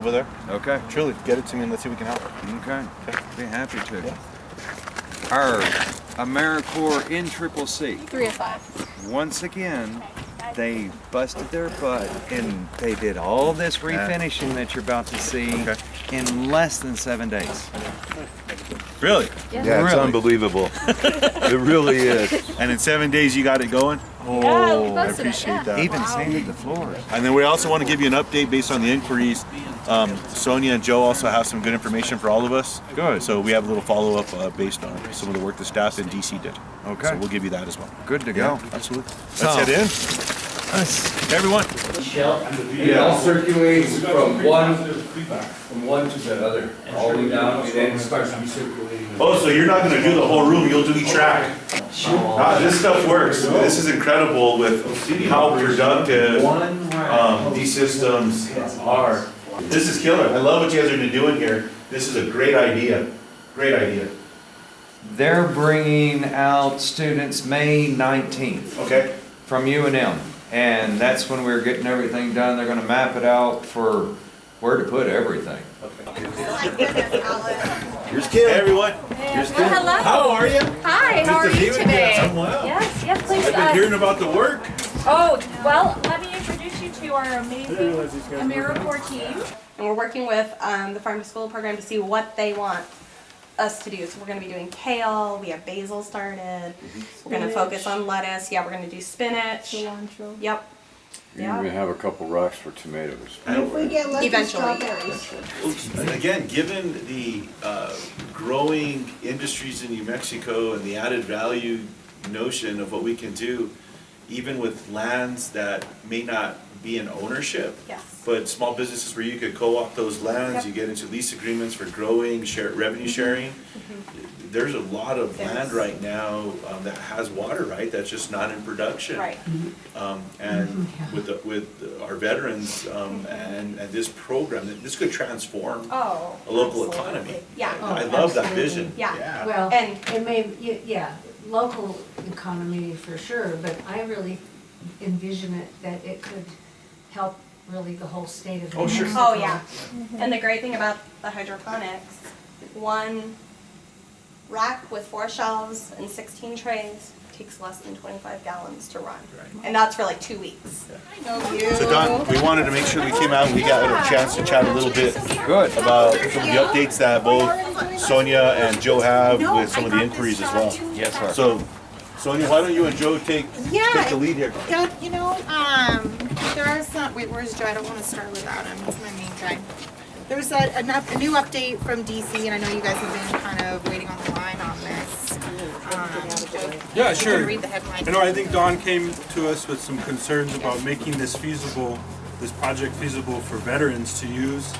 over there. Okay. Truly, get it to me and let's see if we can help. Okay. Be happy to. Yeah. Our AmeriCorps NCCC. 3 of 5. Once again, they busted their butt and they did all this refinishing that you're about to see in less than 7 days. Really? Yeah, it's unbelievable. It really is. And in 7 days you got it going? Oh, I appreciate that. Even sanded the floors. And then we also want to give you an update based on the inquiries. Sonia and Joe also have some good information for all of us. Good. So we have a little follow-up based on some of the work the staff in DC did. Okay. So we'll give you that as well. Good to go. Absolutely. So- Let's head in. Hey, everyone. It all circulates from one to the other, all the way down, and then it starts recirculating. Oh, so you're not going to do the whole room, you'll do each track. This stuff works. This is incredible with how productive these systems are. This is killer. I love what you guys are doing here. This is a great idea. Great idea. They're bringing out students May 19th Okay? from UNM. And that's when we're getting everything done. They're gonna map it out for where to put everything. Here's Kim. Hey, everyone. Here's hello. How are you? Hi, how are Good to you see you today? again. I'm well. Yes, please. I've been hearing about the work. Oh, well, let me introduce you to our amazing AmeriCorps team. And we're working with the farm to school program to see what they want us to do. So we're going to be doing kale, we have basil started, we're going to focus on lettuce, we're going to do spinach. Cilantro. Yep. You're gonna have a couple rocks for tomatoes. If we get lucky, Eventually. strawberries. And again, given the growing industries in New Mexico and the added value notion of what we can do, even with lands that may not be in ownership, Yes. but small businesses where you could co-op those lands, you get into lease agreements for growing, revenue sharing. There's a lot of land right now that has water, right? That's just not in production. Right. And with our veterans and this program, this could transform Oh. a local absolutely. economy. Yeah. I love that vision. Yeah. Well, And- it may, yeah, local economy for sure, but I really envision it that it could help really the whole state of New Oh, sure. Mexico. Oh, yeah. And the great thing about the hydroponics, one rack with 4 shelves and 16 trays takes less than 25 gallons to run. And that's for like 2 weeks. I know you. So Don, we wanted to make sure we came out and we got a chance to chat a little bit Good. about some of the updates that both Sonia and Joe have with some of the inquiries as well. Yes, sir. So, Sonia, why don't you and Joe take the lead here? Yeah, there are some, wait, where's Joe? I don't want to start without him, he's my main guy. There's a new update from DC, and I know you guys have been kind of waiting on the line on this. Joe, Yeah, you sure. can read the headline. I think Don came to us with some concerns about making this feasible, this project feasible for veterans to use,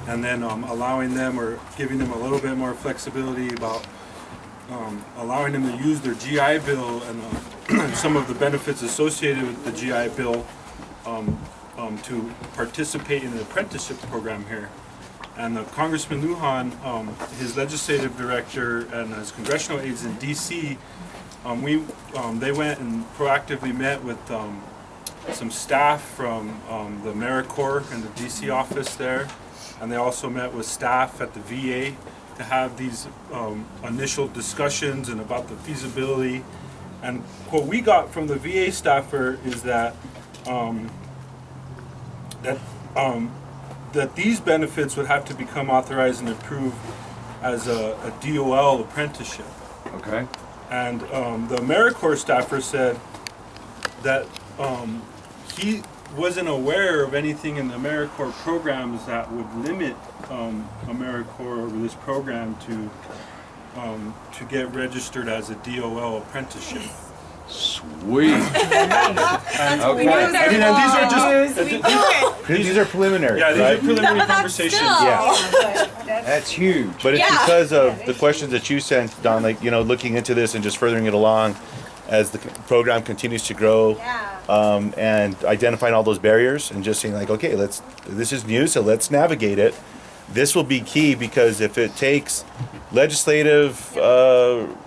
and then allowing them or giving them a little bit more flexibility about allowing them to use their GI Bill and some of the benefits associated with the GI Bill to participate in the apprenticeship program here. And Congressman Lujan, his legislative director and his congressional aides in DC, they went and proactively met with some staff from the AmeriCorps and the DC office there, and they also met with staff at the VA to have these initial discussions and about the feasibility. And what we got from the VA staffer is that that these benefits would have to become authorized and approved as a DOL apprenticeship. Okay. And the AmeriCorps staffer said that he wasn't aware of anything in the AmeriCorps programs that would limit AmeriCorps or this program to get registered as a DOL apprenticeship. Sweet. And These are preliminary, these are right? preliminary conversations. Yeah. That's huge. But it's because of the questions that you sent, Don, like, looking into this and just furthering it along as the program continues to grow, and identifying all those barriers and just saying like, okay, this is new, so let's navigate it. This will be key because if it takes legislative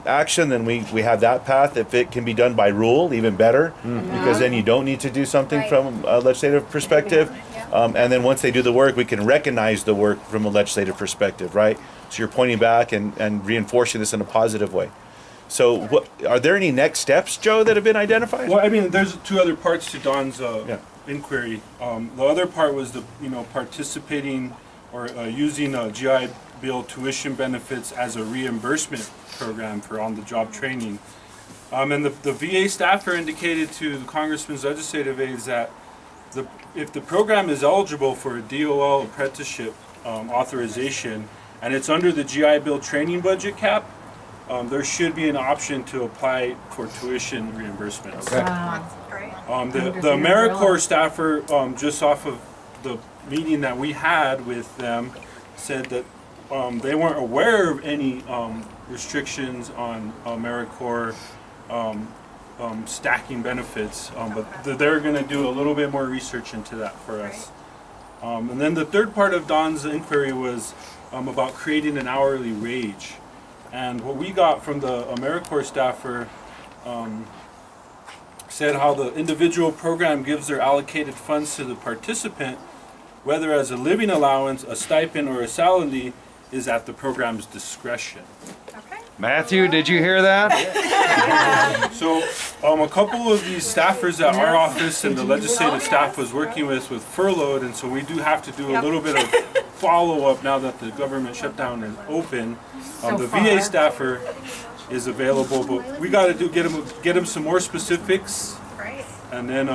action, then we have that path. If it can be done by rule, even better, because then you don't need to do something from a legislative perspective. And then once they do the work, we can recognize the work from a legislative perspective, right? So you're pointing back and reinforcing this in a positive way. So what, are there any next steps, Joe, that have been identified? Well, I mean, there's two other parts to Don's inquiry. The other part was participating or using GI Bill tuition benefits as a reimbursement program for on-the-job training. And the VA staffer indicated to the Congressman's legislative aides that if the program is eligible for a DOL apprenticeship authorization and it's under the GI Bill training budget cap, there should be an option to apply for tuition reimbursements. Wow. The AmeriCorps staffer, just off of the meeting that we had with them, said that they weren't aware of any restrictions on AmeriCorps stacking benefits, but they're going to do a little bit more research into that for us. And then the third part of Don's inquiry was about creating an hourly wage. And what we got from the AmeriCorps staffer said how the individual program gives their allocated funds to the participant, whether as a living allowance, a stipend, or a salary, is at the program's discretion. Matthew, did you hear that? So a couple of these staffers at our office and the legislative staff was working with furloughed, and so we do have to do a little bit of follow-up now that the government shutdown is open. The VA staffer is available, but we got to get him some more specifics, and then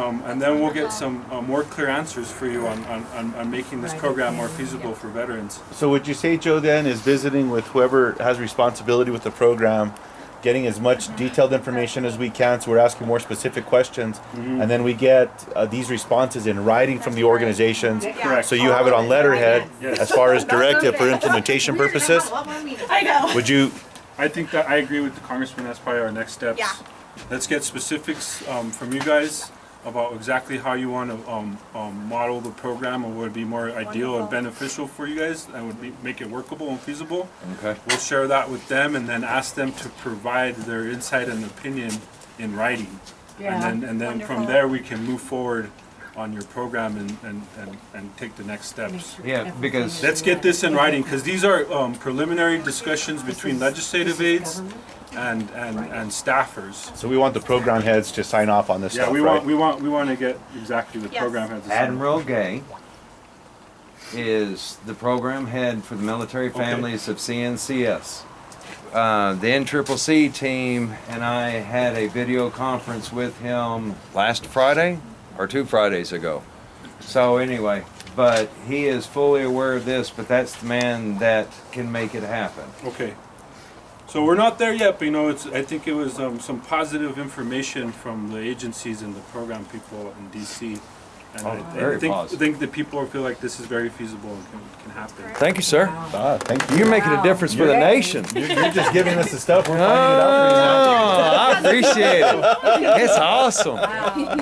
we'll get some more clear answers for you on making this program more feasible for veterans. So would you say, Joe, then, is visiting with whoever has responsibility with the program, getting as much detailed information as we can, so we're asking more specific questions, and then we get these responses in writing from the organizations, Correct. so you have it on letterhead Yes. as far as directive for implementation purposes? I know. Would you, I think that I agree with the Congressman. That's probably our next steps. Yeah. Let's get specifics from you guys about exactly how you want to model the program and what would be more ideal and beneficial for you guys that would make it workable and feasible. Okay. We'll share that with them and then ask them to provide their insight and opinion in writing. Yeah. And then from there we can move forward on your program and take the next steps. Yeah, because Let's get this in writing, because these are preliminary discussions between legislative aides and staffers. so we want the program heads to sign off on this Yeah, stuff, we right? want to get exactly the Yes. program heads. to sign. Admiral Gay is the program head for the military families of CNCS. The NCCC team and I had a video conference with him last Friday or 2 Fridays ago. So anyway, but he is fully aware of this, but that's the man that can make it happen. Okay. So we're not there yet, but I think it was some positive information from the agencies and the program people in DC. And very I positive. think that people feel like this is very feasible and can happen. Thank you, sir. Thank you. You're making a difference for the nation. You're just giving us the stuff. We're Oh, I appreciate it. It's awesome.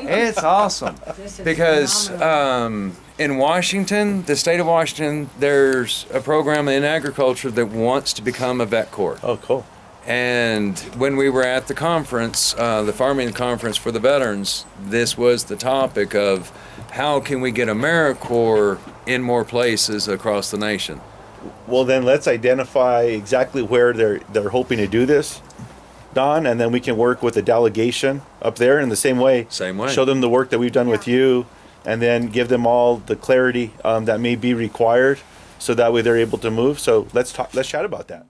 It's awesome. This is Because phenomenal. in Washington, the state of Washington, there's a program in agriculture that wants to become a vet corps. Oh, cool. And when we were at the conference, the farming conference for the veterans, this was the topic of how can we get AmeriCorps in more places across the nation. Well, then let's identify exactly where they're hoping to do this, Don, and then we can work with a delegation up there in the same way. Same way. Show them the work that we've done with you, and then give them all the clarity that may be required, so that way they're able to move. So let's chat about that.